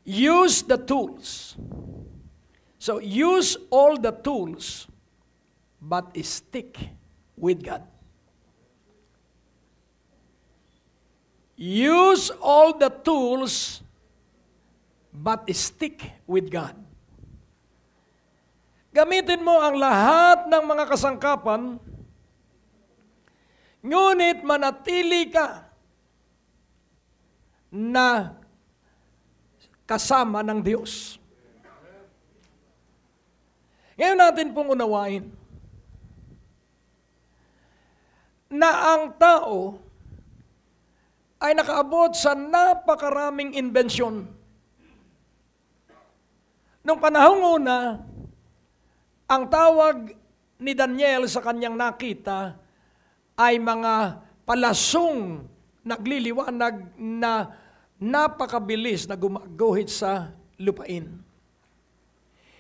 use the tools. So use all the tools, but stick with God. Use all the tools, but stick with God. Gamitin mo ang lahat ng mga kasangkapan, ngunit manatili ka na kasama ng Diyos. Ngayon natin pong unawain na ang tao ay nakaabot sa napakaraming inbensyon. Nung panahong una, ang tawag ni Daniel sa kanyang nakita ay mga palasong nagliliwanag na napakabilis na gumaguhit sa lupain.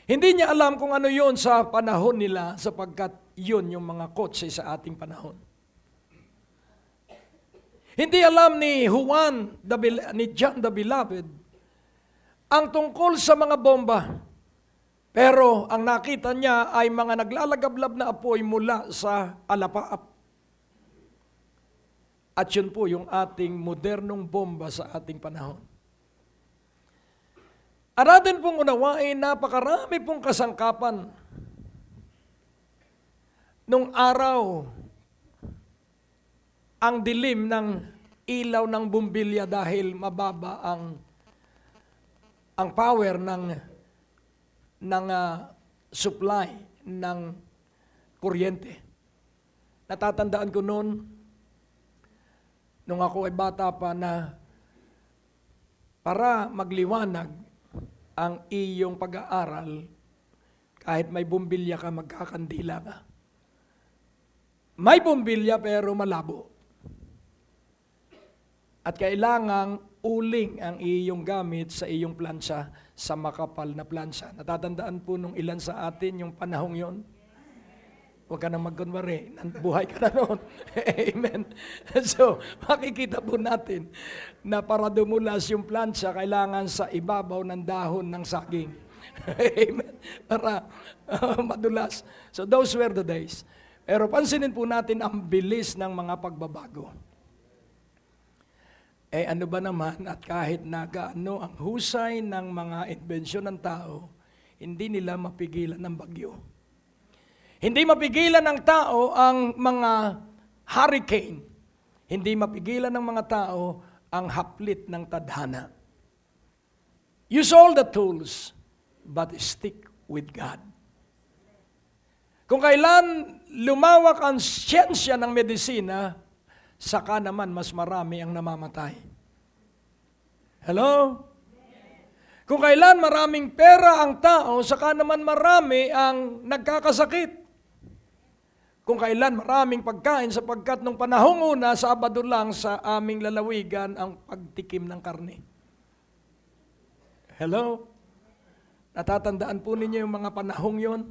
Hindi niya alam kung ano yun sa panahon nila sapagkat yun yung mga kotse sa ating panahon. Hindi alam ni John the Beloved ang tungkol sa mga bomba. Pero ang nakita niya ay mga naglalagablab na apoy mula sa alapaap. At yun po yung ating modernong bomba sa ating panahon. At natin pong unawain, napakarami pong kasangkapan. Nung araw, ang dilim ng ilaw ng bumbilya dahil mababa ang power ng supply ng kuryente. Natatandaan ko noon, nung ako ay bata pa na para magliwanag ang iyong pag-aaral, kahit may bumbilya ka, magkakandila ka. May bumbilya pero malabo. At kailangang uling ang iyong gamit sa iyong plansa sa makapal na plansa. Natatandaan po nung ilan sa atin yung panahong yon? Huwag ka nang magkunwari, buhay ka na noon. Amen. So, makikita po natin na para dumulas yung plancha, kailangan sa ibabaw ng dahon ng saging. Amen. Para madulas. So, those were the days. Pero pansinin po natin ang bilis ng mga pagbabago. Ano ba naman, at kahit na gaano ang husay ng mga inbensyon ng tao, hindi nila mapigilan ng bagyo. Hindi mapigilan ng tao ang mga hurricane. Hindi mapigilan ng mga tao ang haplit ng tadhana. Use all the tools, but stick with God. Kung kailan lumawak ang siyensya ng medisina, saka naman mas marami ang namamatay. Hello? Kung kailan maraming pera ang tao, saka naman marami ang nagkakasakit. Kung kailan maraming pagkain sapagkat nung panahong una, Sabado lang sa aming lalawigan ang pagtikim ng karne. Hello? Natatandaan po ninyo yung mga panahong yon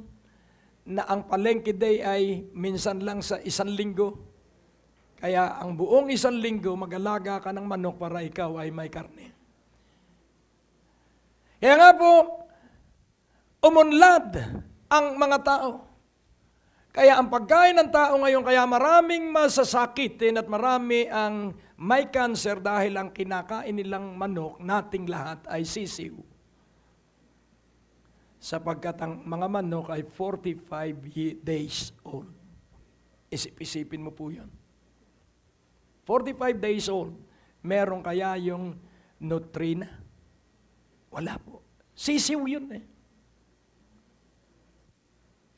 na ang palengke day ay minsan lang sa 1 linggo. Kaya ang buong 1 linggo, mag-alaga ka ng manok para ikaw ay may karne. Kaya nga po, umunlad ang mga tao. Kaya ang pagkain ng tao ngayon, kaya maraming masasakitin at marami ang may cancer dahil ang kinakain nilang manok, nating lahat ay sisiw. Sapagkat ang mga manok ay 45 days old. Isip-isipin mo po yun. 45 days old. Meron kaya yung nutrina? Wala po. Sisiw yun eh.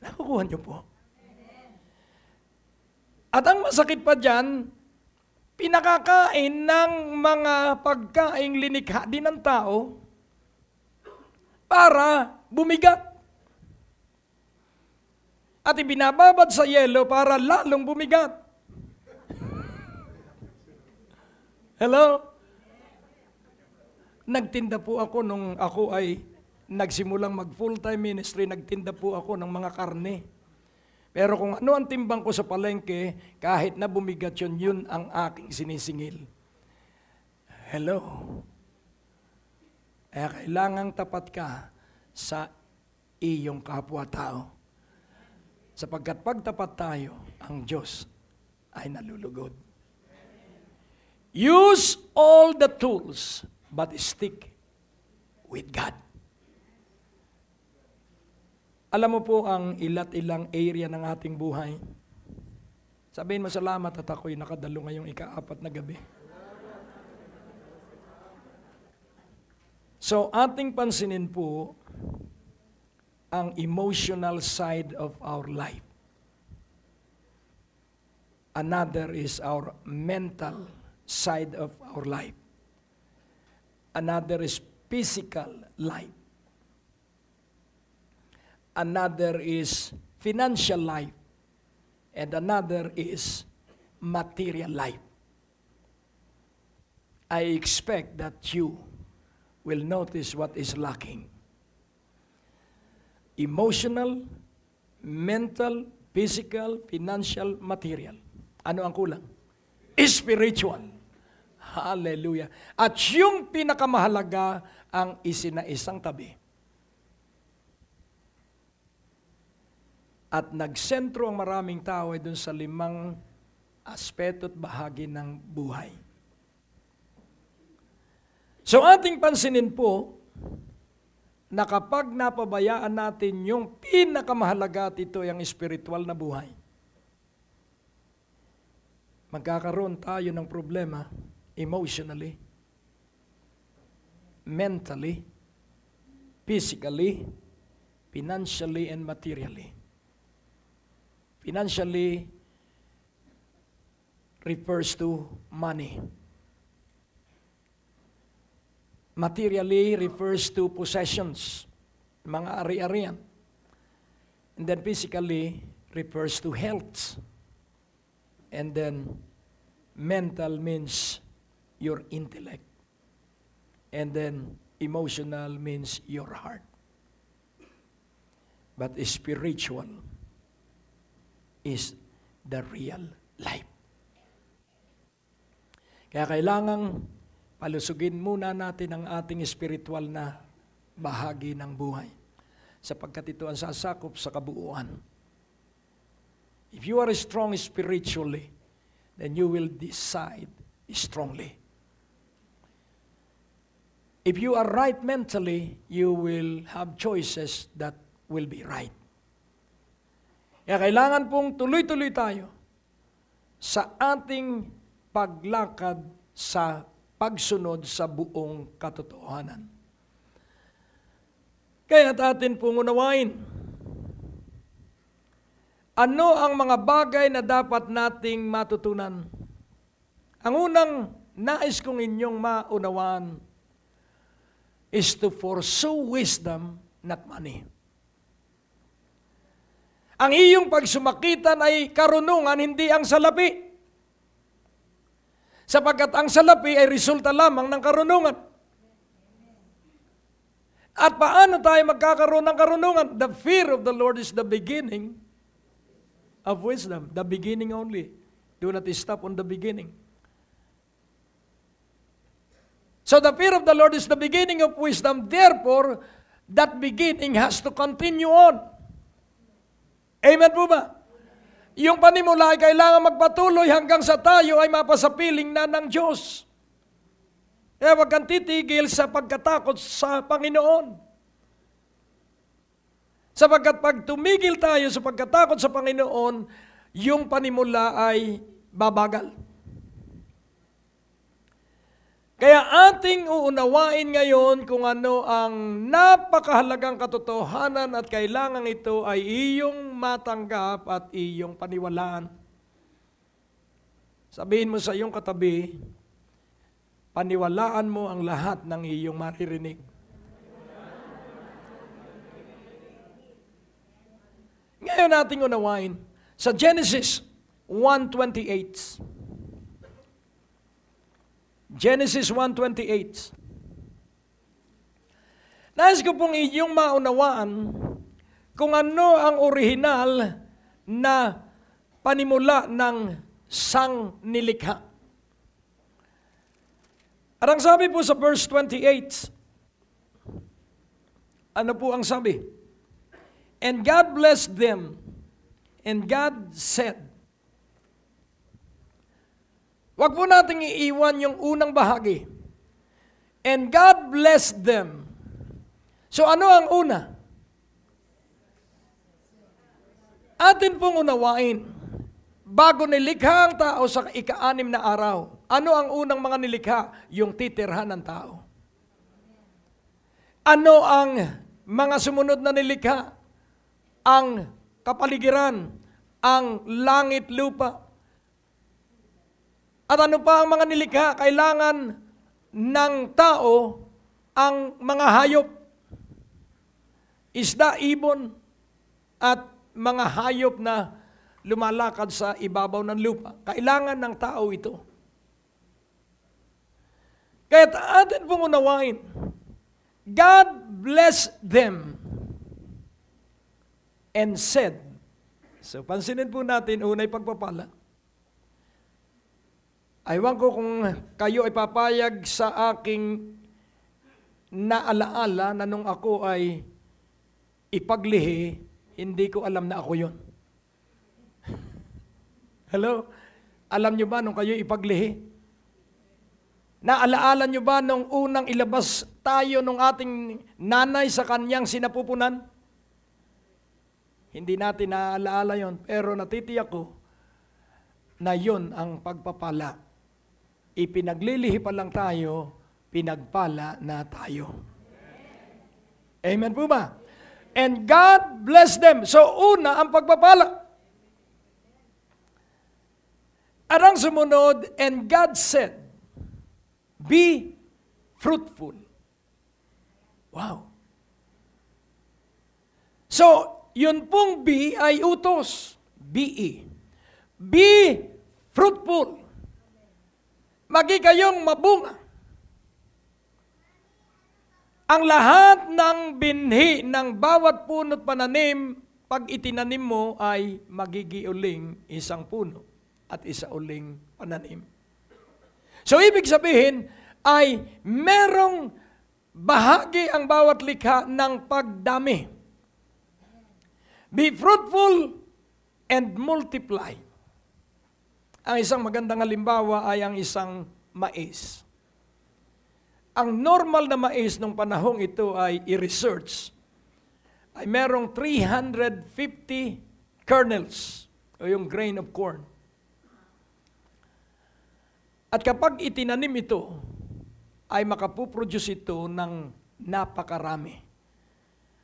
Nakukuha niyo po. At ang masakit pa dyan, pinakakain ng mga pagkaing linikha din ng tao para bumigat. At ibinababad sa yelo para lalong bumigat. Hello? Nagtinda po ako nung ako ay nagsimulang mag full-time ministry, nagtinda po ako ng mga karne. Pero kung ano ang timbang ko sa palengke, kahit na bumigat yun, yun ang aking sinisingil. Hello? Kaya kailangang tapat ka sa iyong kapwa-tao. Sapagkat pag tapat tayo, ang Diyos ay nalulugod. Use all the tools, but stick with God. Alam mo po ang ilat ilang area ng ating buhay. Sabihin mo, salamat at ako'y nakadalo ngayong ika-4 na gabi. So, ating pansinin po ang emotional side of our life. Another is our mental side of our life. Another is physical life. Another is financial life. And another is material life. I expect that you will notice what is lacking. Emotional, mental, physical, financial, material. Ano ang kulang? Spiritual. Hallelujah. At yung pinakamahalaga ang isinaisang tabi. At nagsentro ang maraming tao ay dun sa 5 aspeto at bahagi ng buhay. So ating pansinin po na kapag napabayaan natin yung pinakamahalaga at ito yung spiritual na buhay, magkakaroon tayo ng problema emotionally, mentally, physically, financially, and materially. Financially refers to money. Materially refers to possessions, mga ari-arian. And then physically refers to health. And then mental means your intellect. And then emotional means your heart. But spiritual is the real life. Kaya kailangang palusugin muna natin ang ating spiritual na bahagi ng buhay, sapagkat ito ang sasakop sa kabuuan. If you are strong spiritually, then you will decide strongly. If you are right mentally, you will have choices that will be right. Kaya kailangan pong tuloy-tuloy tayo sa ating paglakad sa pagsunod sa buong katotohanan. Kaya atin pong unawain, ano ang mga bagay na dapat nating matutunan? Ang unang nais kong inyong maunawaan is to pursue wisdom, not money. Ang iyong pagsumakitan ay karunungan, hindi ang salapi. Sapagkat ang salapi ay resulta lamang ng karunungan. At paano tayo magkakaroon ng karunungan? The fear of the Lord is the beginning of wisdom. The beginning only. Do not stop on the beginning. So the fear of the Lord is the beginning of wisdom. Therefore, that beginning has to continue on. Amen po ba? Yung panimula ay kailangan magpatuloy hanggang sa tayo ay mapasapiling na ng Diyos. Kaya wag kang titigil sa pagkatakot sa Panginoon. Sapagkat pag tumigil tayo sa pagkatakot sa Panginoon, yung panimula ay babagal. Kaya ating uunawain ngayon kung ano ang napakahalagang katotohanan at kailangan ito ay iyong matanggap at iyong paniwalaan. Sabihin mo sa iyong katabi, paniwalaan mo ang lahat ng iyong maririnig. Ngayon nating unawain sa Genesis 1:28. Genesis 1:28. Nais ko pong iyong maunawaan kung ano ang orihinal na panimula ng sangnilikha. At ang sabi po sa verse 28, Ano po ang sabi? And God blessed them. And God said. Wag po nating iiwan yung unang bahagi. And God blessed them. So ano ang una? Atin pong unawain, bago nilikha ang tao sa ika-6 na araw, ano ang unang mga nilikha? Yung titirhan ng tao. Ano ang mga sumunod na nilikha? Ang kapaligiran, ang langit, lupa. At ano pa ang mga nilikha? Kailangan ng tao ang mga hayop. Isda, ibon, at mga hayop na lumalakad sa ibabaw ng lupa. Kailangan ng tao ito. Kaya atin pong unawain, God blessed them and said. So pansinin po natin, unay pagpapala. Aywan ko kung kayo ay papayag sa aking naalaala na nung ako ay ipaglihi, hindi ko alam na ako yon. Hello? Alam nyo ba nung kayo ipaglihi? Naalaala nyo ba nung unang ilabas tayo nung ating nanay sa kanyang sinapupunan? Hindi natin naalaala yon, pero natitiyak ko na yon ang pagpapala. Ipinaglilihi pa lang tayo, pinagpala na tayo. Amen po ba? And God bless them. So una ang pagpapala. At ang sumunod, and God said, be fruitful. Wow. So, yun pong be ay utos. B-E. Be fruitful. Magi kayong mabunga. Ang lahat ng binhi ng bawat puno't pananim, pag itinanim mo ay magigiuling isang puno at isa uling pananim. So ibig sabihin ay merong bahagi ang bawat likha ng pagdami. Be fruitful and multiply. Ang isang magandang halimbawa ay ang isang mais. Ang normal na mais nung panahong ito ay i-research. Ay merong 350 kernels o yung grain of corn. At kapag itinanim ito, ay makapuproduce ito ng napakarami.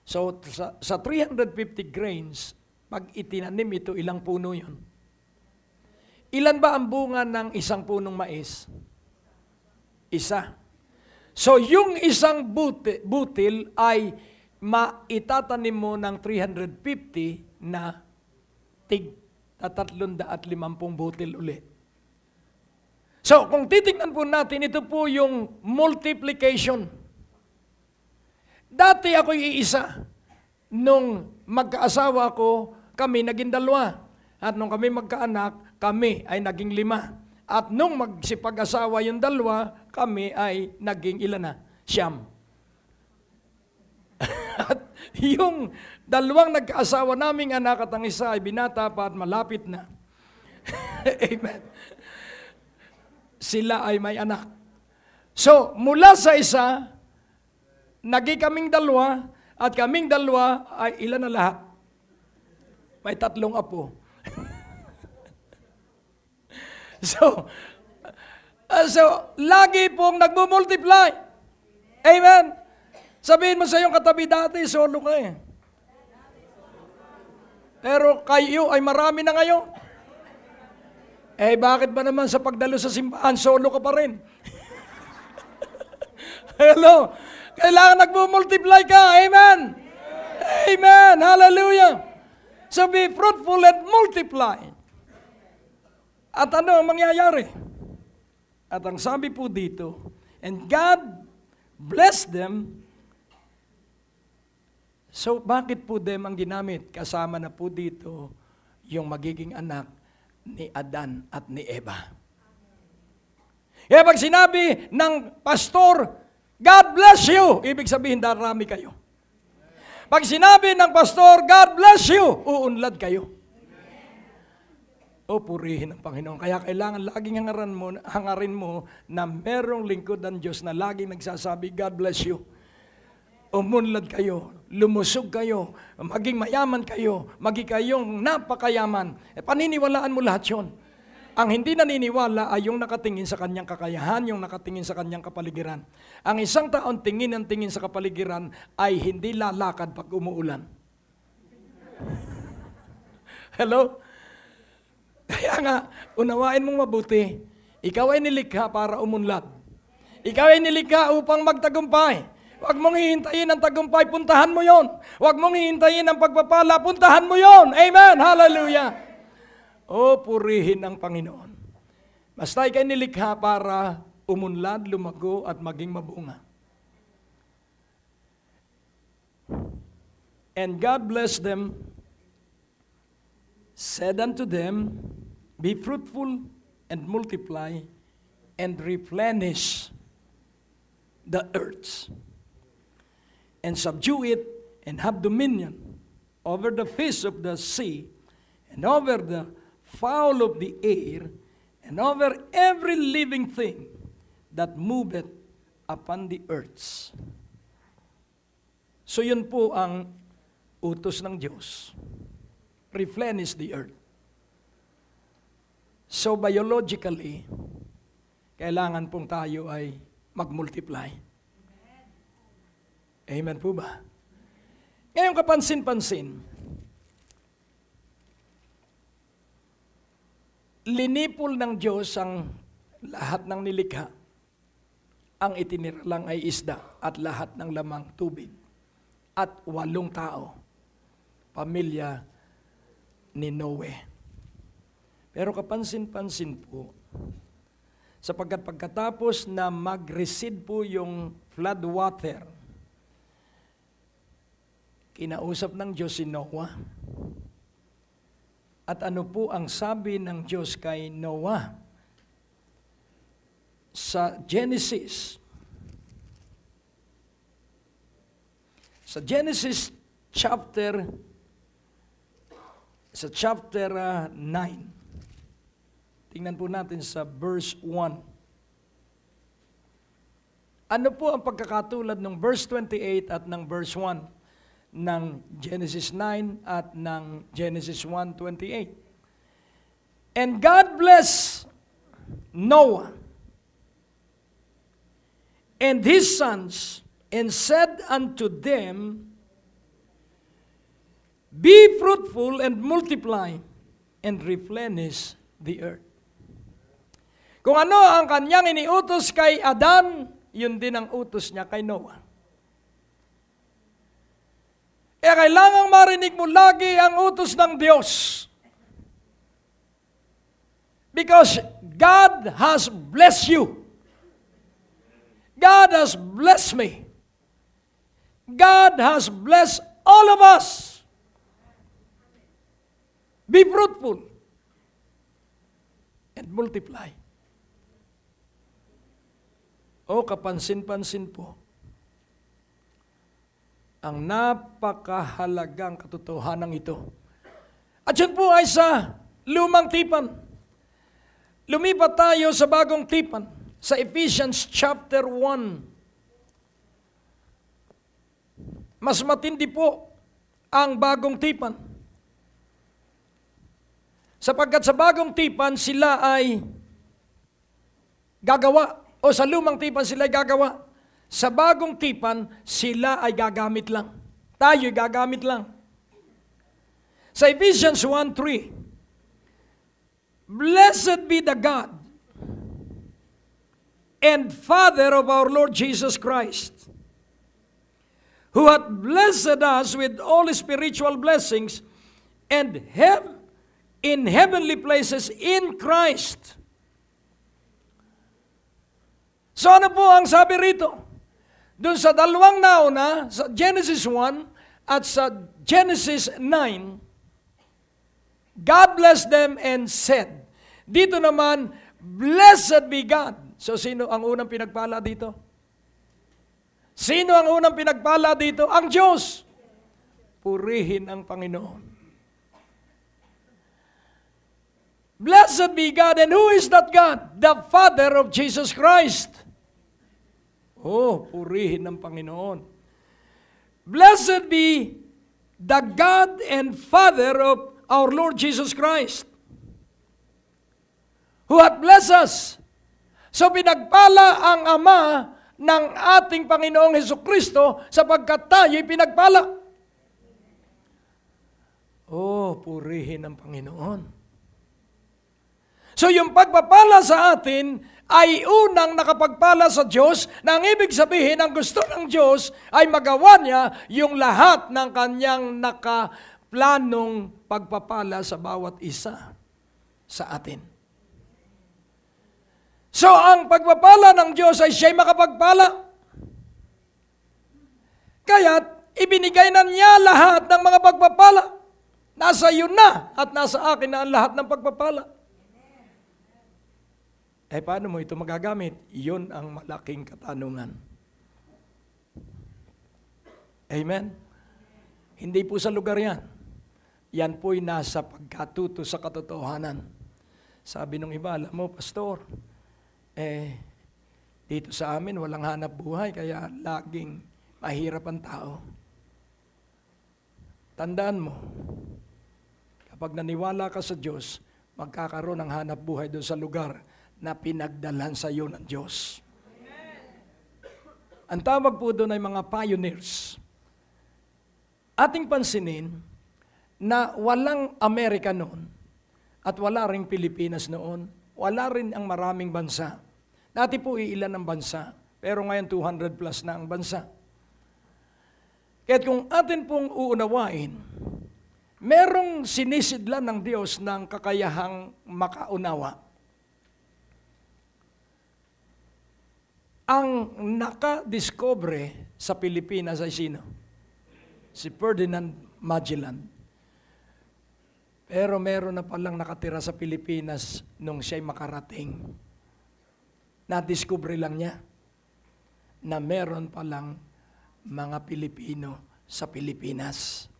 So sa 350 grains, pag itinanim ito, ilang puno yun? Ilan ba ang bunga ng isang punong mais? Isa. So yung isang butil ay maitatanim mo ng 350 na tig 350 butil ulit. So kung titignan po natin, ito po yung multiplication. Dati ako'y iisa. Nung magkaasawa ko, kami naging 2. At nung kami magkaanak, kami ay naging 5. At nung magsipag-asawa yung 2, kami ay naging ilan na? 9. At yung 2 nagkaasawa naming anak at ang isa ay binata pa at malapit na. Amen. Sila ay may anak. So, mula sa isa, naging kaming 2, at kaming 2 ay ilan na lahat? May 3 apo. So, lagi pong nagmumultiply. Amen. Sabihin mo sa iyong katabi, dati solo ka eh. Pero kayo ay marami na ngayon. Eh bakit ba naman sa pagdalo sa simbahan, solo ka pa rin? Hello. Kailangan nagmumultiply ka. Amen. Amen. Hallelujah. So be fruitful and multiply. At ano ang mangyayari? At ang sabi po dito, and God blessed them. So bakit po them ang ginamit? Kasama na po dito yung magiging anak ni Adan at ni Eva. Kaya pag sinabi ng pastor, God bless you, ibig sabihin darami kayo. Pag sinabi ng pastor, God bless you, uunlad kayo. O purihin ng Panginoon. Kaya kailangan laging hangarin mo na merong lingkod ng Diyos na laging nagsasabi, God bless you. Umunlad kayo, lumusog kayo, maging mayaman kayo, maging kayong napakayaman. Paniniwalaan mo lahat yun. Ang hindi naniniwala ay yung nakatingin sa kanyang kakayahan, yung nakatingin sa kanyang kapaligiran. Ang isang taon tingin sa kapaligiran ay hindi lalakad pag umuulan. Hello? Kaya nga, unawain mong mabuti. Ikaw ay nilikha para umunlad. Ikaw ay nilikha upang magtagumpay. Huwag mong hihintayin ang tagumpay, puntahan mo yon. Huwag mong hihintayin ang pagpapala, puntahan mo yon. Amen. Hallelujah. O purihin ang Panginoon. Basta ikaw ay nilikha para umunlad, lumago at maging mabunga. And God blessed them, said unto them, be fruitful and multiply and replenish the earth and subdue it and have dominion over the fish of the sea and over the fowl of the air and over every living thing that moveth upon the earth. So yun po ang utos ng Diyos. Replenish the earth. So biologically, kailangan pong tayo ay mag-multiply. Amen po ba? Ngayon kapansin-pansin, linipol ng Diyos ang lahat ng nilikha. Ang itinira lang ay isda at lahat ng lamang tubig. At 8 tao, pamilya ni Noe. Pero kapansin-pansin po, sapagkat pagkatapos na mag-recede po yung flood water, kinausap ng Diyos si Noah. At ano po ang sabi ng Diyos kay Noah? Sa Genesis chapter 9. Tingnan po natin sa verse 1. Ano po ang pagkakatulad ng verse 28 at ng verse 1 ng Genesis 9 at ng Genesis 1:28? And God blessed Noah and his sons and said unto them, be fruitful and multiply and replenish the earth. Kung ano ang kanyang iniutos kay Adan, yun din ang utos niya kay Noah. Kaya kailangang marinig mo lagi ang utos ng Diyos. Because God has blessed you. God has blessed me. God has blessed all of us. Be fruitful and multiply. O kapansin-pansin po, ang napakahalagang katotohanan ito. At yun po ay sa lumang tipan. Lumipat tayo sa bagong tipan, sa Ephesians chapter 1. Mas matindi po ang bagong tipan. Sapagkat sa bagong tipan sila ay gagawa, o sa lumang tipan sila ay gagawa. Sa bagong tipan, sila ay gagamit lang. Tayo ay gagamit lang. Sa Ephesians 1:3, blessed be the God and Father of our Lord Jesus Christ, who hath blessed us with all spiritual blessings and in heavenly places in Christ. So ano po ang sabi rito? Doon sa dalawang nauna, sa Genesis 1 at sa Genesis 9, God blessed them and said. Dito naman, blessed be God. So sino ang unang pinagpala dito? Sino ang unang pinagpala dito? Ang Diyos. Purihin ang Panginoon. Blessed be God. And who is that God? The Father of Jesus Christ. Oh, purihin ang Panginoon. Blessed be the God and Father of our Lord Jesus Christ, who hath blessed us. So pinagpala ang Ama ng ating Panginoong Hesukristo sapagkat tayo'y pinagpala. Oh, purihin ang Panginoon. So yung pagpapala sa atin ay unang nakapagpala sa Diyos na ang ibig sabihin, ang gusto ng Diyos ay magawa niya yung lahat ng kanyang nakaplanong pagpapala sa bawat isa sa atin. So ang pagpapala ng Diyos ay siya'y makapagpala. Kaya't ibinigay na niya lahat ng mga pagpapala. Nasa iyo na at nasa akin na ang lahat ng pagpapala. Paano mo ito magagamit? Iyon ang malaking katanungan. Amen? Hindi po sa lugar yan. Yan po'y nasa pagkatuto sa katotohanan. Sabi nung iba, alam mo, Pastor, dito sa amin walang hanap buhay, kaya laging mahirap ang tao. Tandaan mo, kapag naniwala ka sa Diyos, magkakaroon ng hanap buhay doon sa lugar na pinagdalhan sa iyo ng Diyos. Ang tawag po doon ay mga pioneers. Ating pansinin na walang Amerika noon at wala ring Pilipinas noon, wala rin ang maraming bansa. Dati po iilan ang bansa, pero ngayon 200 plus na ang bansa. Kaya't kung atin pong uunawain, merong sinisidlan ng Diyos ng kakayahang makaunawa. Ang nakadiscover sa Pilipinas ay sino? Si Ferdinand Magellan. Pero meron na palang nakatira sa Pilipinas nung siya'y makarating. Na-discover lang niya na meron palang mga Pilipino sa Pilipinas.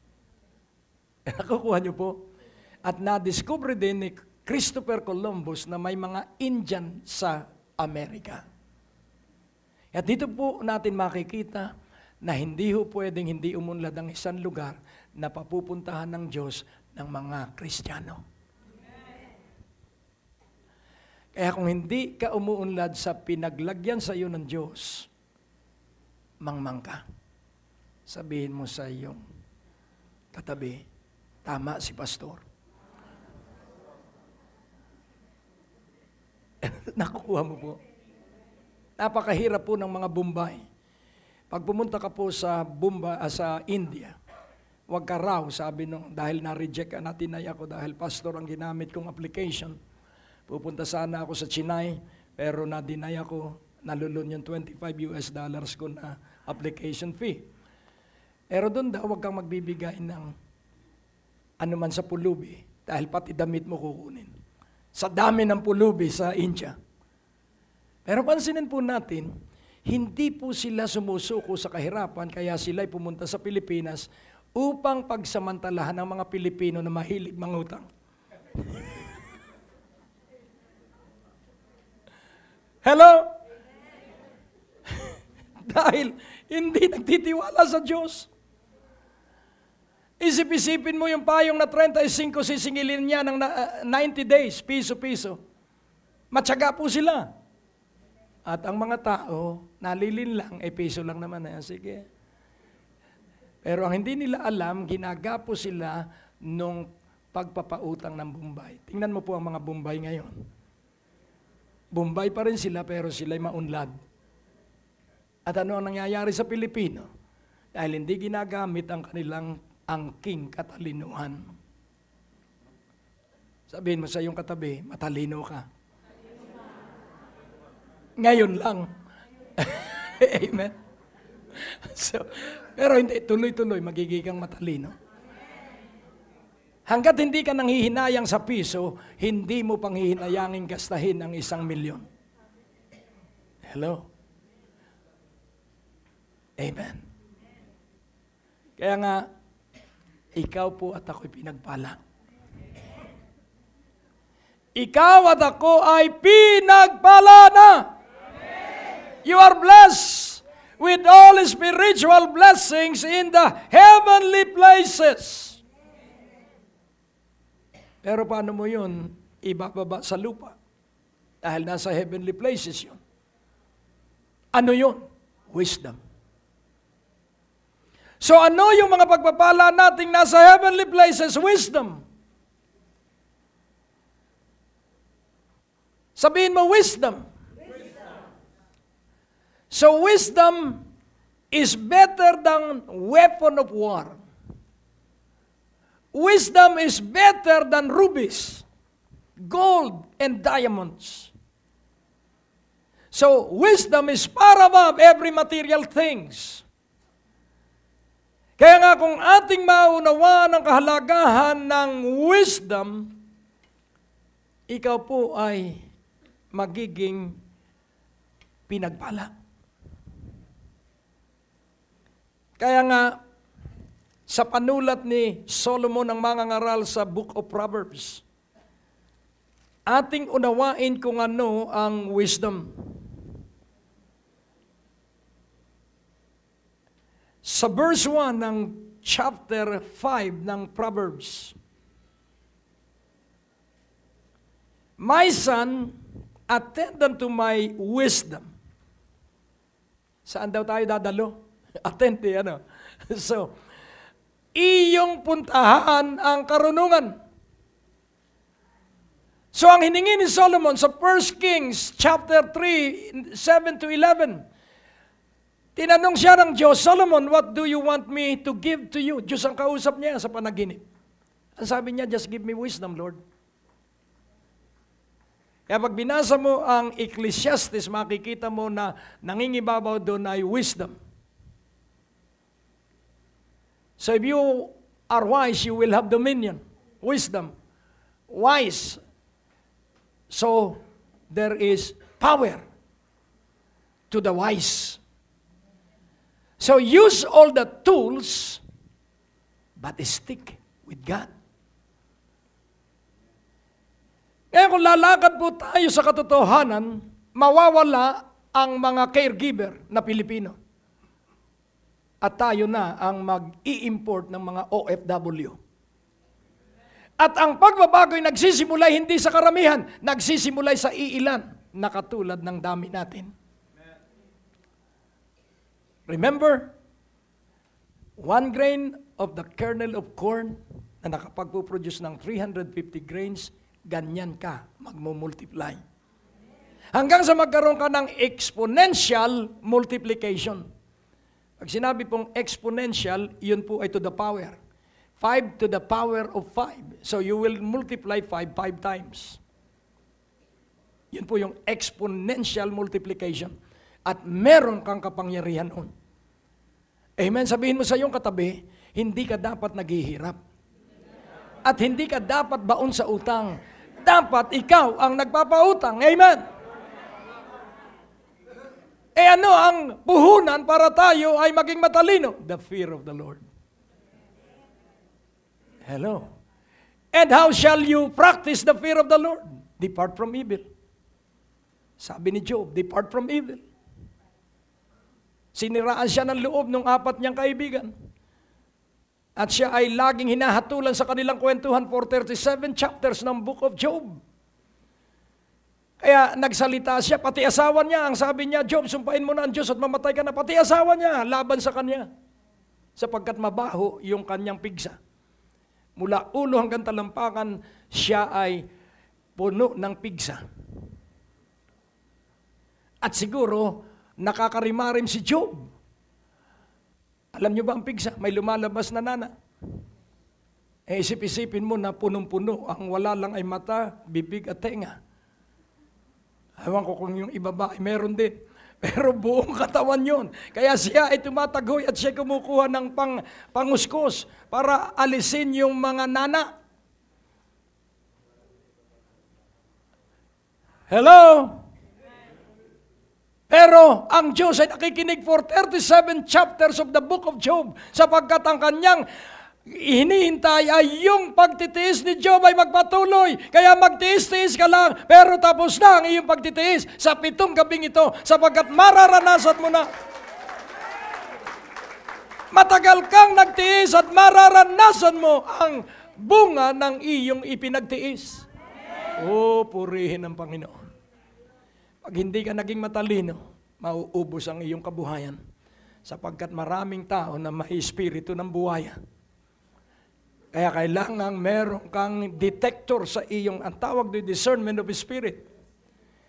Nakukuha niyo po? At na-discover din ni Christopher Columbus na may mga Indian sa Amerika. At dito po natin makikita na hindi ho pwedeng hindi umunlad ang isang lugar na papupuntahan ng Diyos ng mga Kristiyano. Kaya kung hindi ka umuunlad sa pinaglagyan sa iyo ng Diyos, mangmang ka. Sabihin mo sa iyong katabi, tama si Pastor. Nakukuha mo po. Napakahirap po ng mga Bombay. Pag pumunta ka po sa sa India, wag ka raw, sabi nung, dahil na-reject ka na, tinay ako dahil pastor ang ginamit kong application. Pupunta sana ako sa Chennai, pero na-deny ako, nalulun yung $25 ko na application fee. Pero doon daw, wag kang magbibigay ng anuman sa pulubi, dahil pati damit mo kukunin. Sa dami ng pulubi sa India. Pero pansinin po natin, hindi po sila sumusuko sa kahirapan, kaya sila'y pumunta sa Pilipinas upang pagsamantalahan ng mga Pilipino na mahilig mangutang. Hello? Dahil hindi nagtitiwala sa Diyos. Isip-isipin mo yung payong na 35, sisingilin niya ng 90 days, piso-piso. Matyaga po sila. At ang mga tao, nalilin lang, piso lang naman. Sige. Pero ang hindi nila alam, ginagapo sila nung pagpapautang ng Bombay. Tingnan mo po ang mga Bombay ngayon. Bombay pa rin sila, pero sila'y maunlad. At ano ang nangyayari sa Pilipino? Dahil hindi ginagamit ang kanilang angking katalinuhan. Sabihin mo sa iyong katabi, matalino ka. Ngayon lang. Amen. So, pero hindi, tuloy-tuloy, magiging kang matalino. Hanggat hindi ka nanghihinayang sa piso, hindi mo pang hihinayangin gastahin ang 1,000,000. Hello? Amen. Kaya nga, ikaw po at ako'y pinagpala. Ikaw at ako ay pinagpala na. You are blessed with all spiritual blessings in the heavenly places. Pero paano mo yun ibababa sa lupa? Dahil nasa heavenly places yun. Ano yun? Wisdom. So ano yung mga pagpapala nating nasa heavenly places? Wisdom. Sabihin mo, wisdom. So wisdom is better than weapon of war. Wisdom is better than rubies, gold, and diamonds. So wisdom is far above every material things. Kaya nga kung ating maunawaan ang kahalagahan ng wisdom, ikaw po ay magiging pinagpala. Kaya nga, sa panulat ni Solomon ng mangangaral sa Book of Proverbs, ating unawain kung ano ang wisdom. Sa verse 1 ng chapter 5 ng Proverbs, my son, attend unto my wisdom. Saan daw tayo dadalo? Attend, ano? So, iyong puntahan ang karunungan. So, ang hiningi ni Solomon sa 1 Kings chapter 3, 7 to 11, tinanong siya ng Diyos, Solomon, what do you want me to give to you? Diyos ang kausap niya sa panaginip. Ang sabi niya, just give me wisdom, Lord. Kaya pag binasa mo ang Ecclesiastes, makikita mo na nangingibabaw doon ay wisdom. So if you are wise, you will have dominion. Wisdom. Wise. So there is power to the wise. So use all the tools, but stick with God. Kaya kung lalakad po tayo sa katotohanan, mawawala ang mga caregiver na Pilipino. At tayo na ang mag-i-import ng mga OFW. At ang pagbabago ay nagsisimulay hindi sa karamihan, nagsisimulay sa iilan na katulad ng dami natin. Remember, 1 grain of the kernel of corn na nakapagpuproduce ng 350 grains, ganyan ka magmumultiply. Hanggang sa magkaroon ka ng exponential multiplication. Pag sinabi pong exponential, yun po ay to the power. 5 to the power of 5. So you will multiply 5 times. Yun po yung exponential multiplication. At meron kang kapangyarihan nun. Amen. Sabihin mo sa iyong katabi, hindi ka dapat naghihirap. At hindi ka dapat baon sa utang. Dapat ikaw ang nagpapautang. Amen. Ano ang puhunan para tayo ay maging matalino? The fear of the Lord. Hello. And how shall you practice the fear of the Lord? Depart from evil. Sabi ni Job, depart from evil. Siniraan siya ng loob ng 4 niyang kaibigan. At siya ay laging hinahatulan sa kanilang kwentuhan for 37 chapters ng Book of Job. Kaya nagsalita siya, pati asawa niya, ang sabi niya, Job, sumpain mo na ang Diyos at mamatay ka na. Pati asawa niya, laban sa kanya. Sapagkat mabaho yung kanyang pigsa. Mula ulo hanggang talampakan, siya ay puno ng pigsa. At siguro, nakakarimarim si Job. Alam niyo ba ang pigsa? May lumalabas na nana. Isip-isipin mo na punong-puno. Ang wala lang ay mata, bibig at tenga. Ewan ko kung yung iba ba ay meron din. Pero buong katawan yon. Kaya siya ay tumatagoy at siya kumukuha ng panguskos para alisin yung mga nana. Hello? Pero ang Diyos ay nakikinig for 37 chapters of the Book of Job sapagkat ang kanyang hinihintay ay yung pagtitiis ni Job ay magpatuloy. Kaya magtiis-tiis ka lang, pero tapos na ang iyong pagtitiis sa 7 gabing ito, sapagkat mararanasan mo na. Matagal kang nagtiis at mararanasan mo ang bunga ng iyong ipinagtiis. Purihin ang Panginoon. Pag hindi ka naging matalino, mauubos ang iyong kabuhayan. Sapagkat maraming tao na may espiritu ng buhaya. Kaya kailangan meron kang detector sa iyong, ang tawag doon, discernment of spirit.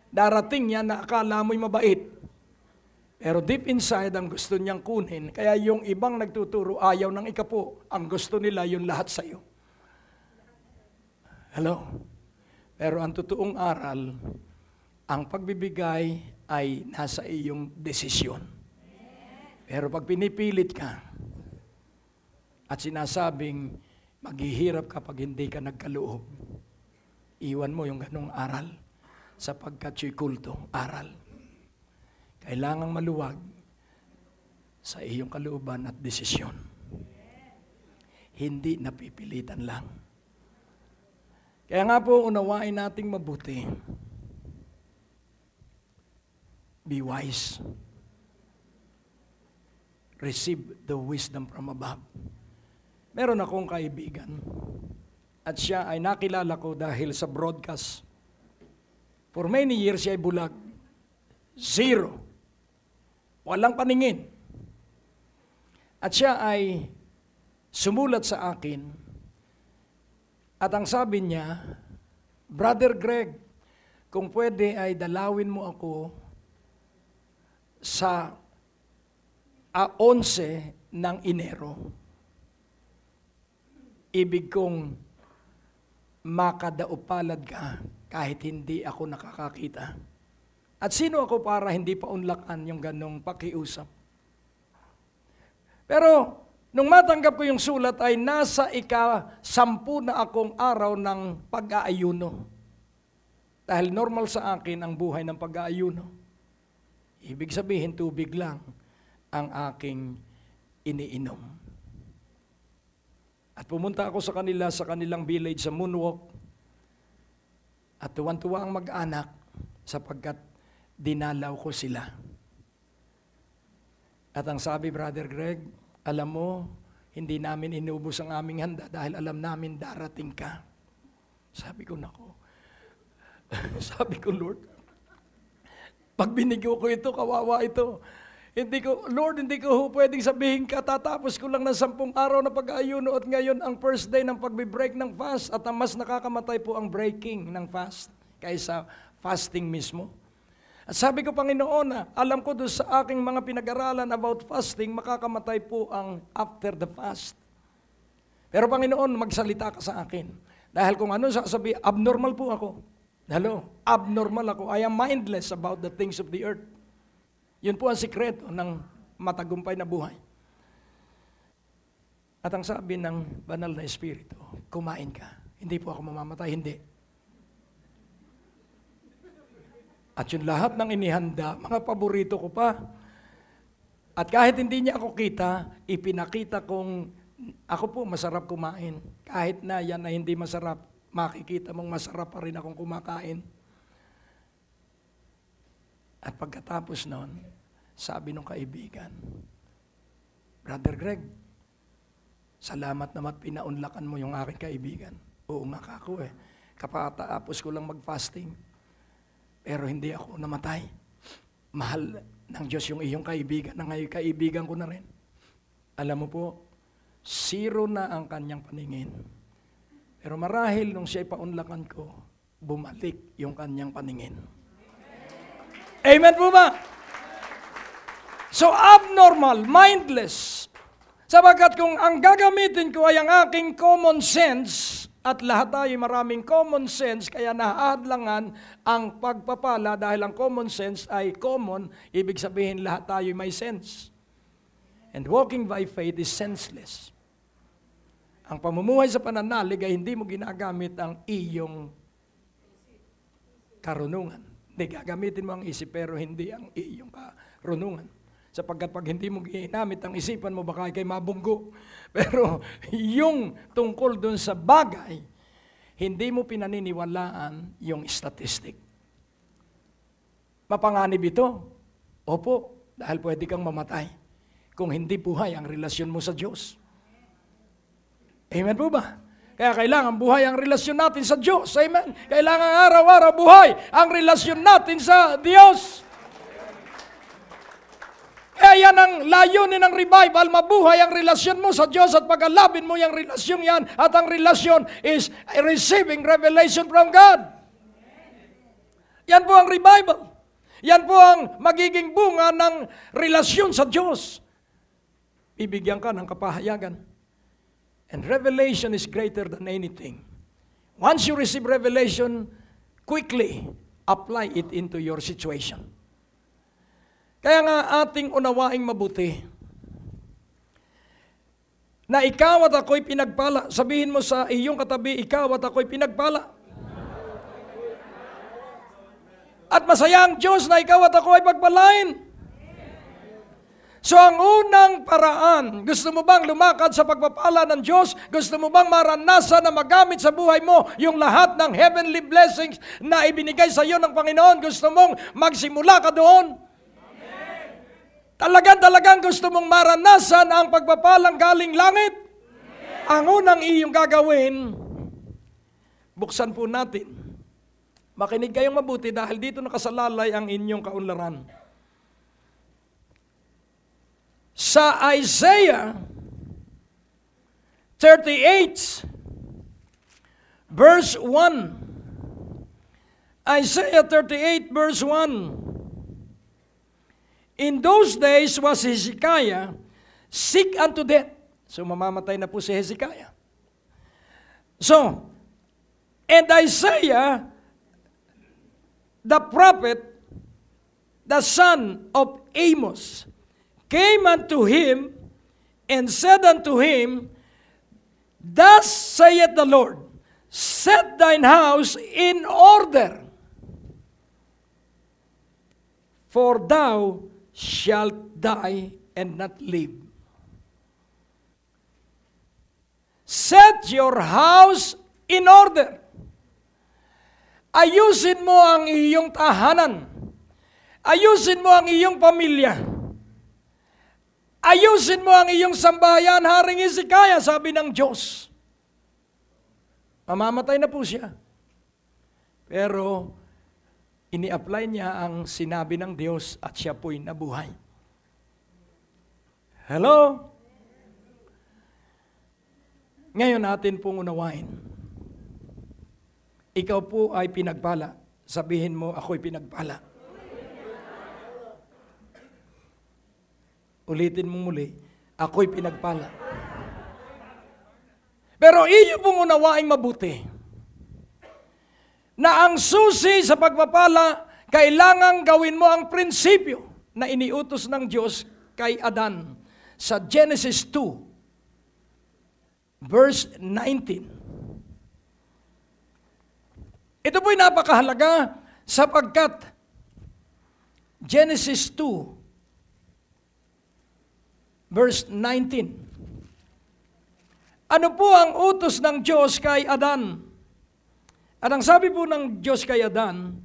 Darating yan na akala mo'y mabait. Pero deep inside, ang gusto niyang kunin. Kaya yung ibang nagtuturo, ayaw ng ikapo. Ang gusto nila, yung lahat sa iyo. Hello? Pero ang totoong aral, ang pagbibigay ay nasa iyong desisyon. Pero pag pinipilit ka, at sinasabing, maghihirap kapag hindi ka nagkaloob. Iwan mo yung ganong aral sapagkat siya'y kulto, aral. Kailangang maluwag sa iyong kalooban at desisyon. Hindi napipilitan lang. Kaya nga po, unawain nating mabuti. Be wise. Receive the wisdom from above. Meron akong kaibigan at siya ay nakilala ko dahil sa broadcast. For many years siya ay bulag. 0. Walang paningin. At siya ay sumulat sa akin at ang sabi niya, Brother Greg, kung pwede ay dalawin mo ako sa 11 ng Enero. Ibig kong makadaupalad ka kahit hindi ako nakakakita. At sino ako para hindi pa unlakan yung ganong pakiusap? Pero nung matanggap ko yung sulat ay nasa ika-10 na akong araw ng pag-aayuno. Dahil normal sa akin ang buhay ng pag-aayuno. Ibig sabihin tubig lang ang aking iniinom. At pumunta ako sa kanila, sa kanilang village sa Moonwalk. At tuwan-tuwa ang mag-anak sapagkat dinalaw ko sila. At ang sabi, Brother Greg, alam mo, hindi namin inubos ang aming handa dahil alam namin darating ka. Sabi ko, nako. Sabi ko, Lord, pag binigyo ko ito, kawawa ito. Lord, hindi ko pwedeng sabihin katatapos ko lang ng 10 araw na pag-aayuno at ngayon ang first day ng pagbe-break ng fast at ang mas nakakamatay po ang breaking ng fast kaysa fasting mismo. At sabi ko, Panginoon, alam ko doon sa aking mga pinag-aralan about fasting, makakamatay po ang after the fast. Pero Panginoon, magsalita ka sa akin. Dahil kung ano sasabi, abnormal po ako. Hello, abnormal ako. I am mindless about the things of the earth. Yun po ang sikreto ng matagumpay na buhay. At ang sabi ng banal na espiritu, kumain ka. Hindi po ako mamamatay, hindi. At yung lahat ng inihanda, mga paborito ko pa. At kahit hindi niya ako kita, ipinakita kong ako po masarap kumain. Kahit na yan na hindi masarap, makikita mong masarap pa rin akong kumakain. At pagkatapos noon, sabi ng kaibigan, Brother Greg, salamat naman pinaunlakan mo yung aking kaibigan. Oo nga kako Kapatapos ko lang mag-fasting. Pero hindi ako namatay. Mahal ng Diyos yung iyong kaibigan na ngayon kaibigan ko na rin. Alam mo po, 0 na ang kanyang paningin. Pero marahil nung siya'y paunlakan ko, bumalik yung kanyang paningin. Amen po ba? So abnormal, mindless. Sapagkat kung ang gagamitin ko ay ang aking common sense, at lahat tayo maraming common sense, kaya nahahadlangan ang pagpapala dahil ang common sense ay common, ibig sabihin lahat tayo may sense. And walking by faith is senseless. Ang pamumuhay sa pananalig ay hindi mo ginagamit ang iyong karunungan. Hindi, gagamitin mo ang isip pero hindi ang iyong karunungan. Sapagkat pag hindi mo ginamit ang isipan mo, baka kay mabunggo. Pero yung tungkol dun sa bagay, hindi mo pinaniniwalaan yung statistic. Mapanganib ito? Opo, dahil pwede kang mamatay kung hindi buhay ang relasyon mo sa Diyos. Amen po ba? Kaya kailangan buhay ang relasyon natin sa Diyos. Amen? Kailangan araw-araw buhay ang relasyon natin sa Diyos. Kaya yan ang layunin ng revival, mabuhay ang relasyon mo sa Diyos at pag-alabin mo yung relasyon yan at ang relasyon is receiving revelation from God. Yan po ang revival. Yan po ang magiging bunga ng relasyon sa Diyos. Bibigyan ka ng kapahayagan. And revelation is greater than anything. Once you receive revelation, quickly apply it into your situation. Kaya nga ating unawaing mabuti na ikaw at ako'y pinagpala. Sabihin mo sa iyong katabi, ikaw at ako'y pinagpala. At masaya ang Diyos na ikaw at ako ay pagpalain. So ang unang paraan, gusto mo bang lumakad sa pagpapala ng Diyos? Gusto mo bang maranasan na magamit sa buhay mo yung lahat ng heavenly blessings na ibinigay sa iyo ng Panginoon? Gusto mong magsimula ka doon? Talagang gusto mong maranasan ang pagpapalang galing langit? Ang unang iyong gagawin, buksan po natin. Makinig kayong mabuti dahil dito nakasalalay ang inyong kaunlaran. Sa Isaiah 38, verse 1. Isaiah 38, verse 1. In those days was Hezekiah sick unto death. So mamamatay na po si Hezekiah. So, and Isaiah, the prophet, the son of Amos, came unto him and said unto him, Thus saith the Lord, set thine house in order, for thou shalt die and not live. Set your house in order. Ayusin mo ang iyong tahanan. Ayusin mo ang iyong pamilya. Ayusin mo ang iyong sambahayan, Haring Hezekiah, sabi ng Diyos. Mamamatay na po siya. Pero ini-apply niya ang sinabi ng Diyos at siya po'y nabuhay. Hello? Ngayon natin pong unawain. Ikaw po ay pinagpala. Sabihin mo, ako'y pinagpala. Ulitin mo muli, ako'y pinagpala. Pero iyo pong unawaing mabuti na ang susi sa pagpapala, kailangan gawin mo ang prinsipyo na iniutos ng Diyos kay Adan sa Genesis 2, verse 19. Ito po'y napakahalaga sapagkat Genesis 2, verse 19. Ano po ang utos ng Diyos kay Adan? At ang sabi po ng Diyos kay Adan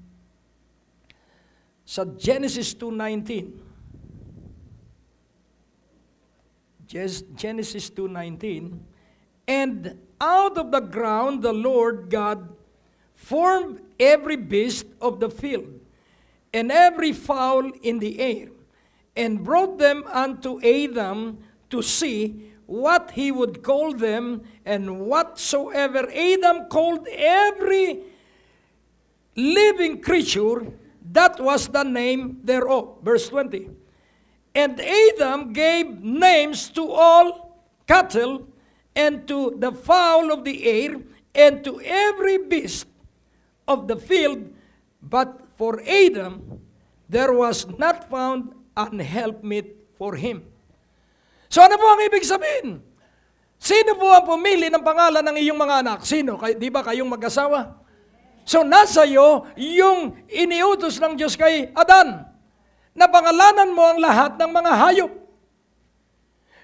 sa Genesis 2:19. Genesis 2:19, and out of the ground the Lord God formed every beast of the field and every fowl in the air, and brought them unto Adam to see what he would call them, and whatsoever Adam called every living creature, that was the name thereof. Verse 20. And Adam gave names to all cattle, and to the fowl of the air, and to every beast of the field, but for Adam there was not found an helpmeet for him. So ano po ang ibig sabihin? Sino po ang pumili ng pangalan ng iyong mga anak? Sino? Di ba kayong mag-asawa? So nasa iyo yung iniutos ng Diyos kay Adan Napangalanan mo ang lahat ng mga hayop.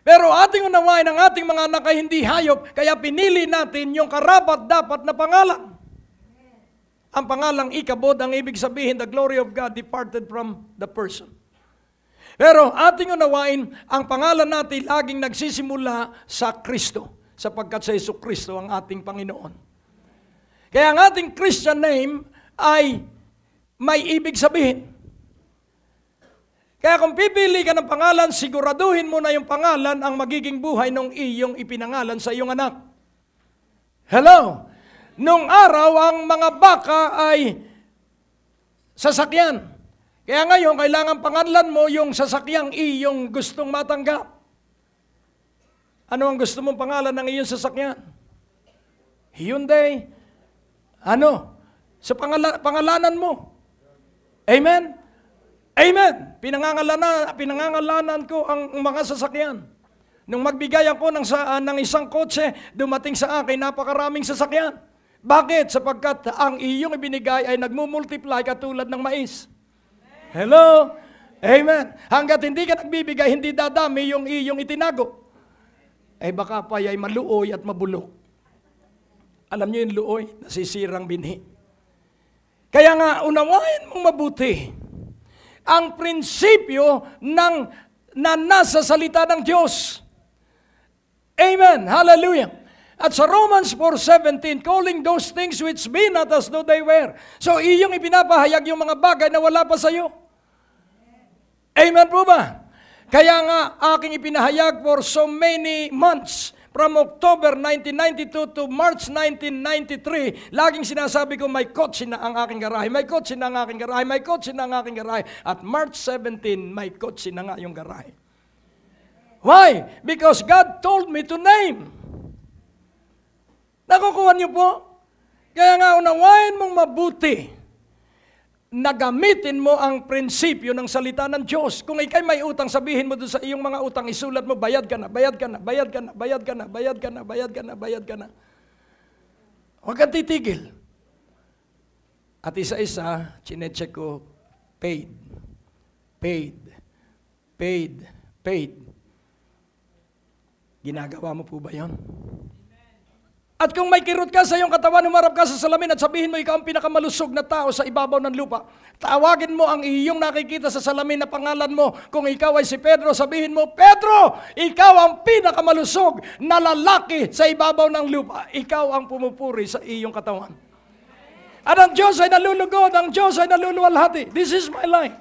Pero ating unawain ang ating mga anak ay hindi hayop, kaya pinili natin yung karapat-dapat na pangalan. Ang pangalang Ikabod, ang ibig sabihin, the glory of God departed from the person. Pero ating unawain, ang pangalan natin laging nagsisimula sa Kristo, sapagkat sa Yesu Kristo ang ating Panginoon. Kaya ang ating Christian name ay may ibig sabihin. Kaya kung pipili ka ng pangalan, siguraduhin mo na yung pangalan ang magiging buhay ng iyong ipinangalan sa iyong anak. Hello? Nung araw, ang mga baka ay sasakyan. Kaya ngayon, kailangan pangalan mo yung sasakyang iyong gustong matanggap. Ano ang gusto mong pangalan ng iyong sasakyan? Hyundai. Ano? Sa pangalanan mo. Amen? Amen! Pinangangalanan ko ang mga sasakyan. Nung magbigay ako ng isang kotse, dumating sa akin napakaraming sasakyan. Bakit? Sapagkat ang iyong ibinigay ay nagmumultiply katulad ng mais. Hello? Amen. Hanggat hindi ka nagbibigay, hindi dadami yung iyong itinago. Baka pa ay maluoy at mabulok. Alam niyo yung luoy, nasisirang binhi. Kaya nga, unawain mong mabuti ang prinsipyo na nasa salita ng Diyos. Amen. Hallelujah. At sa Romans 4:17, calling those things which be not as though they were. So, iyong ipinapahayag yung mga bagay na wala pa sa iyo. Amen po ba? Kaya nga, aking ipinahayag for so many months, from October 1992 to March 1993, laging sinasabi ko, may kotse na ang aking garahe, may kotse na ang aking garahe, may kotse na ang aking garahe. At March 17, may kotse na nga yung garahe. Why? Because God told me to name. Nakukuha niyo po? Kaya nga, unawain mong mabuti na gamitin mo ang prinsipyo ng salita ng Diyos. Kung ikay may utang, sabihin mo doon sa iyong mga utang, isulat mo, bayad ka na, bayad ka na, bayad ka na, bayad ka na, bayad ka na, bayad ka na, bayad ka na. Huwag kang titigil. At isa-isa, chinecheck ko, paid, paid, paid, paid. Ginagawa mo po ba yun? At kung may kirot ka sa iyong katawan, humarap ka sa salamin at sabihin mo, ikaw ang pinakamalusog na tao sa ibabaw ng lupa. Tawagin mo ang iyong nakikita sa salamin na pangalan mo. Kung ikaw ay si Pedro, sabihin mo, Pedro, ikaw ang pinakamalusog na lalaki sa ibabaw ng lupa. Ikaw ang pumupuri sa iyong katawan. At ang Diyos ay nalulugod, ang Diyos ay naluluwalhati. This is my life.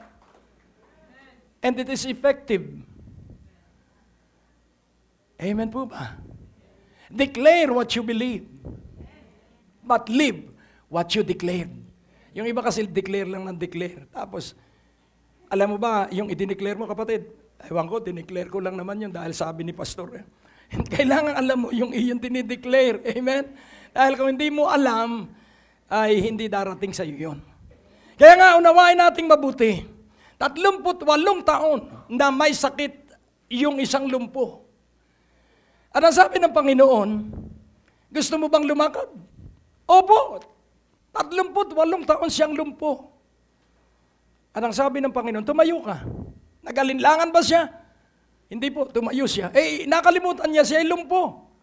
And it is effective. Amen po ba? Declare what you believe. But live what you declare. Yung iba kasi declare lang ng declare. Tapos, alam mo ba, yung i-declare mo kapatid, ewan ko, dineclare ko lang naman yun dahil sabi ni pastor. Kailangan alam mo yung iyong dinideclare. Amen? Dahil kung hindi mo alam, ay hindi darating sa iyo yun. Kaya nga, unawain nating mabuti. 38 taon na may sakit yung isang lumpo. At ang sabi ng Panginoon, gusto mo bang lumakad? Opo, 38 taon siyang lumpo. At ang sabi ng Panginoon, tumayo ka. Nagalinlangan ba siya? Hindi po, tumayo siya. Nakalimutan niya siya ay lumpo.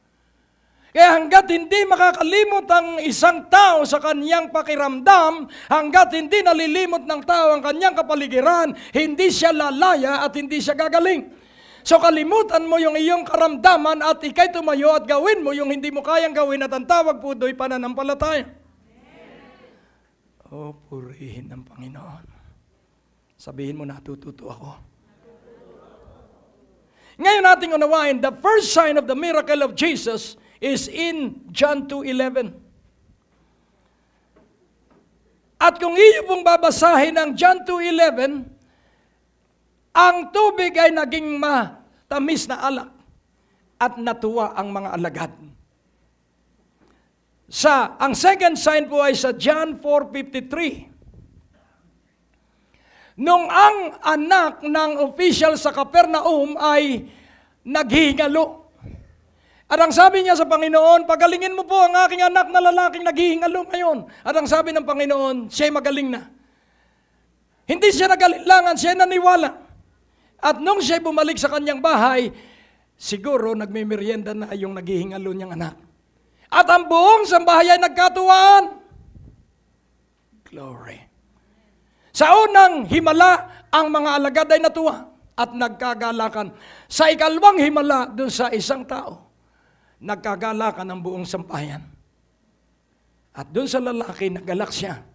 Kaya hanggat hindi makakalimot ang isang tao sa kanyang pakiramdam, hanggat hindi nalilimot ng tao ang kanyang kapaligiran, hindi siya lalaya at hindi siya gagaling. So kalimutan mo yung iyong karamdaman at ikay tumayo at gawin mo yung hindi mo kayang gawin at ang tawag po do'y pananampalataya. Oh, purihin ng Panginoon. Sabihin mo, natututo ako. Ngayon nating unawain, the first sign of the miracle of Jesus is in John 2:11. At kung iyo pong babasahin ang John 2:11, ang tubig ay naging matamis na alak at natuwa ang mga alagad. Ang second sign po ay sa John 4:53. Nung ang anak ng official sa Capernaum ay naghihingalo. At ang sabi niya sa Panginoon, pagalingin mo po ang aking anak na lalaking naghihingalo ngayon. At ang sabi ng Panginoon, siya'y magaling na. Hindi siya nag-alinlangan, siya naniwala. At nung siya bumalik sa kanyang bahay, siguro nagmimerienda na yung naghihingalo niyang anak. At ang buong sambahay ay nagkatuwaan. Glory. Sa unang himala, ang mga alagad ay natuwa at nagkagalakan. Sa ikalawang himala, doon sa isang tao, nagkagalakan ang buong sambahayan. At doon sa lalaki, nagalak siya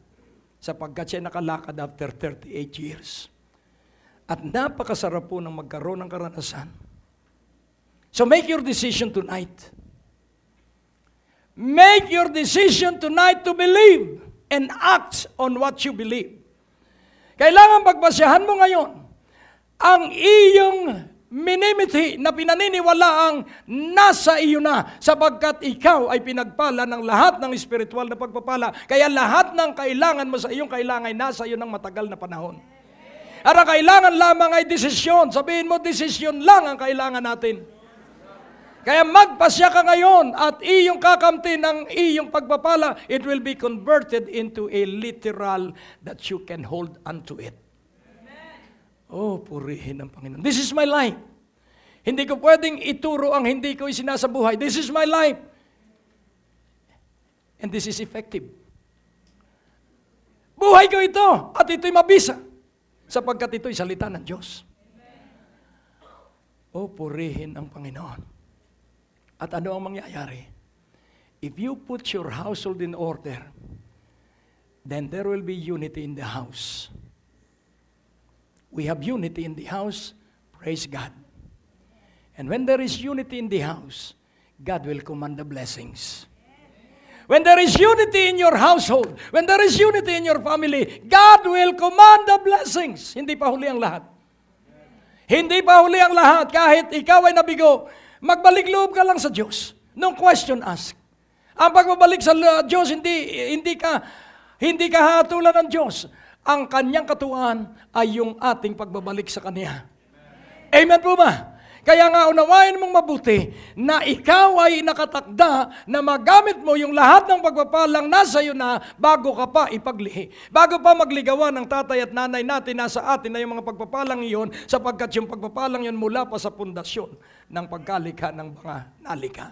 sapagkat siya nakalakad after 38 years. At napakasarap po ng magkaroon ng karanasan. So make your decision tonight. Make your decision tonight to believe and act on what you believe. Kailangan pagpasyahan mo ngayon ang iyong minimiti na pinaniniwalaang nasa iyo na sapagkat ikaw ay pinagpala ng lahat ng espiritual na pagpapala. Kaya lahat ng kailangan mo sa iyong kailangan ay nasa iyo ng matagal na panahon. At ang kailangan lamang ay desisyon. Sabihin mo, desisyon lang ang kailangan natin. Kaya magpasya ka ngayon at iyong kakamtin ng iyong pagpapala, it will be converted into a literal that you can hold onto it. Oh, purihin ang Panginoon. This is my life. Hindi ko pwedeng ituro ang hindi ko isinasabuhay. This is my life. And this is effective. Buhay ko ito at ito'y mabisa sapagkat ito'y salita ng Diyos. Oh, purihin ang Panginoon. At ano ang mangyayari? If you put your household in order, then there will be unity in the house. We have unity in the house, praise God. And when there is unity in the house, God will command the blessings. When there is unity in your household, when there is unity in your family, God will command the blessings. Hindi pa huli ang lahat. Hindi pa huli ang lahat. Kahit ikaw ay nabigo, magbalik loob ka lang sa Diyos. No question ask. Ang pagbabalik sa Diyos, hindi ka hatulan ng Diyos. Ang kanyang katuwaan ay yung ating pagbabalik sa Kanya. Amen po ba? Kaya nga unawain mong mabuti na ikaw ay nakatakda na magamit mo yung lahat ng pagpapalang nasa iyo na bago ka pa ipaglihi. Bago pa magligawan ng tatay at nanay natin, nasa atin na yung mga pagpapalang iyon sapagkat yung pagpapalang yun mula pa sa pundasyon ng pagkalikha ng mga nalika.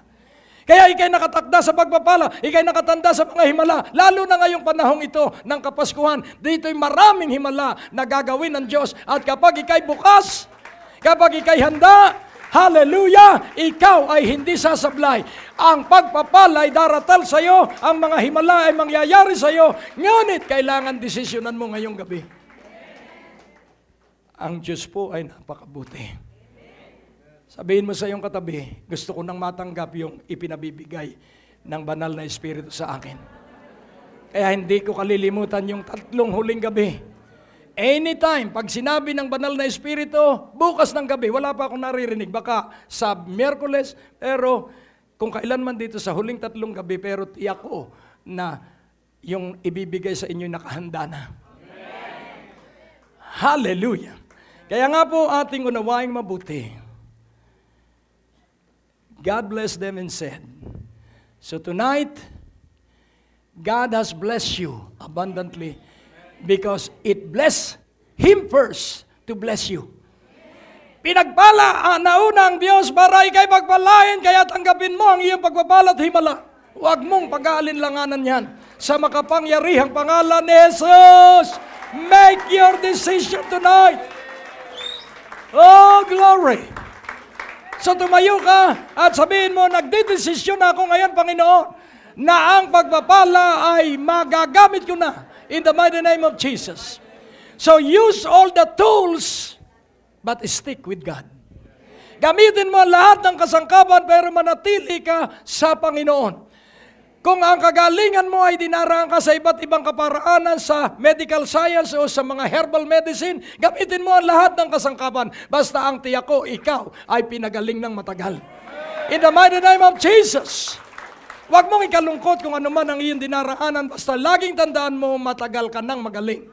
Kaya ikay nakatakda sa pagpapala, ikay nakatanda sa mga himala, lalo na ngayong panahong ito ng Kapaskuhan. Dito'y maraming himala na gagawin ng Diyos at kapag ikay bukas, kapag ikay handa, hallelujah, ikaw ay hindi sasablay. Ang pagpapala ay daratal sa iyo, ang mga himala ay mangyayari sa iyo, ngunit kailangan desisyonan mo ngayong gabi. Ang Diyos po ay napakabuti. Sabihin mo sa iyong katabi, gusto ko nang matanggap yung ipinabibigay ng banal na Espiritu sa akin. Kaya hindi ko kalilimutan yung 3 huling gabi. Anytime, pag sinabi ng banal na Espiritu, bukas ng gabi, wala pa akong naririnig. Baka sa Miyerkules, pero kung kailan man dito sa huling 3 gabi, pero tiyak ko na yung ibibigay sa inyo nakahanda na. Amen. Hallelujah. Kaya nga po ating unawaing mabuti. God blessed them and said, so tonight, God has blessed you abundantly because it blessed Him first to bless you. Pinagpala na unang Diyos para ikay pagpalain, kaya tanggapin mo ang iyong pagpapala at himala. Huwag mong pag-aalinlanganan yan. Sa makapangyarihang pangalan ni Jesus, make your decision tonight. Oh, glory! So tumayo ka at sabihin mo, nagdidesisyon ako ngayon, Panginoon, na ang pagpapala ay magagamit ko na in the mighty name of Jesus. So use all the tools, but stick with God. Gamitin mo lahat ng kasangkapan, pero manatili ka sa Panginoon. Kung ang kagalingan mo ay dinaraan ka sa iba't ibang kaparaanan sa medical science o sa mga herbal medicine, gamitin mo ang lahat ng kasangkapan. Basta ang tiyak ko, ikaw ay pinagaling ng matagal. In the mighty name of Jesus. Huwag mong ikalungkot kung ano man ang iyong dinaraanan. Basta laging tandaan mo, matagal ka nang magaling.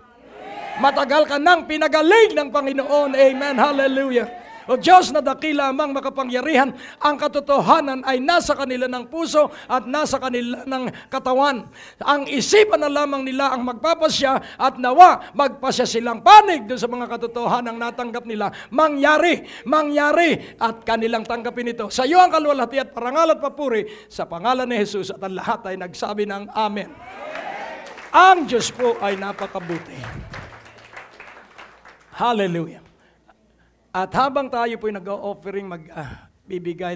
Matagal ka nang pinagaling ng Panginoon. Amen. Hallelujah. O Diyos na dakila mang makapangyarihan, ang katotohanan ay nasa kanila ng puso at nasa kanila ng katawan. Ang isipan na lamang nila ang magpapasya at nawa magpasya silang panig doon sa mga katotohanang natanggap nila. Mangyari at kanilang tanggapin ito. Sa iyo ang kaluwalhati at parangal at papuri sa pangalan ni Jesus, at ang lahat ay nagsabi ng Amen. Ang Diyos po ay napakabuti. Hallelujah. At habang tayo po'y nag-offering, magbibigay